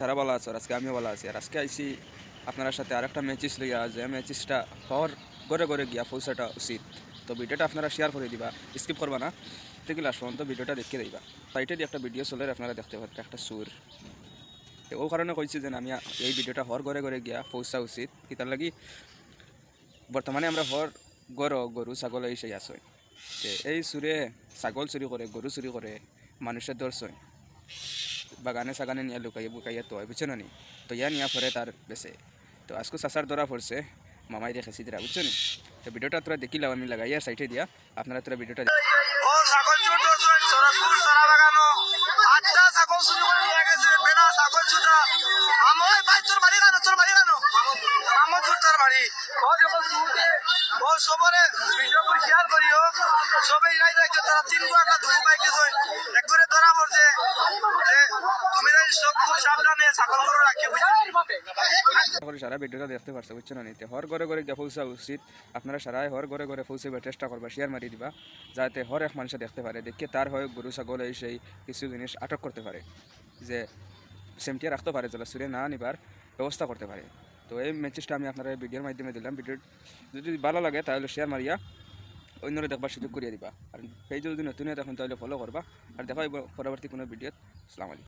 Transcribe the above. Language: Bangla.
তারা ভালো আছে, আজকে আমিও ভালো আছি। আর আজকে আইসি আপনার সাথে আরেকটা ম্যাচিস লইয়া, যে ম্যাচিসটা হর ঘরে ঘরে গিয়া পৌঁছাটা উচিত। তো ভিডিওটা আপনারা শেয়ার করে দিবা, স্কিপ করবা না, থেকে লাস্ট পর্যন্ত ভিডিওটা দেখে দিবা। সাইটে দিয়ে একটা ভিডিও চলে আপনারা দেখতে পাচ্ছেন, একটা সুর। তো ও কারণে কইছি যে আমি এই ভিডিওটা হর ঘরে ঘরে গিয়া পৌঁছা উচিত। তার লাগি বর্তমানে আমরা হর গরু ছাগল এই সেই আসই, এই সুরে ছাগল চুরি করে, গরু চুরি করে, মানুষের ধরছই বাগানে সাগানে নিয়ে লুকাইয়ে বুকাইয়ে তো বুঝছো নি। তো ইয়া নিয়ে পরে তার বেছে। তো আজকে চাচার ধরা পড়ছে, মামাই রেখেছি দিরা বুঝছো নি। তো ভিডিওটা তোরা দেখিলাম আমি লাগাইয়া সাইটে দিয়া, আপনারা তোরা ভিডিওটা ও ছাগল চুর করছে সরাসপুর সারা বাগানো আটটা ছাগল চুরি করে নিয়ে গেছে বেটা ছাগল চুরা মামা ভাই তোর বাড়ি কেন মামা চুর তার বাড়ি ও যখন চুরতে ও সবরে ভিডিও করে শেয়ার করিও সবে ইরাই রাখছে তারা তিন গুয়াটা দুটো বাইক দিছে একবারে ধরা পড়ছে যে তুমি যাই সব খুব সাবধানে ছাগল করে রাখিও সারা ভিডিওটা দেখতে পারছে বুঝছো না নিতে। হর ঘরে ঘরে গিয়ে পৌঁছা উচিত। আপনারা সারাই হর ঘরে ঘরে পৌঁছাবার চেষ্টা করবা, শেয়ার মারি দিবা, যাতে হর এক মানুষে দেখতে পারে, দেখে তার হয় গরু ছাগল এই সেই কিছু জিনিস আটক করতে পারে, যে সেমটিয়া রাখতে পারে, যেটা সুরে না নিবার ব্যবস্থা করতে পারে। তো এই মেসেজটা আমি আপনারা ভিডিওর মাধ্যমে দিলাম। ভিডিও যদি ভালো লাগে তাহলে শেয়ার মারিয়া অন্যরা দেখবার সুযোগ করিয়ে দিবা। আর পেজে যদি নতুন হয় তখন তাহলে ফলো করবা। আর দেখা পরবর্তী কোনো ভিডিও। আসসালামু আলাইকুম।